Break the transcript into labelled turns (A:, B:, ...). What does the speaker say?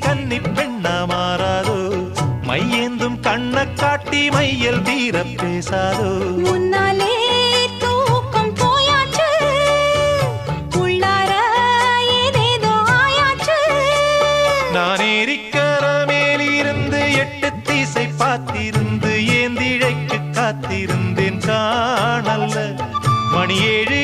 A: கன்னி பெண்ணா மாறாதோ மையேந்தும் கண்ண காட்டி மையல் தீர பேசாதோ
B: முன்னாலே தூக்கம் போயாச்சு உள்ளார ஏதேதோ ஆயாச்சு
A: நான் ஏரிக்கர மேலிருந்து 8 திசை பார்த்திருந்து ஏந்திழைக்கு காத்திருந்தேன் காணல்ல மணி 7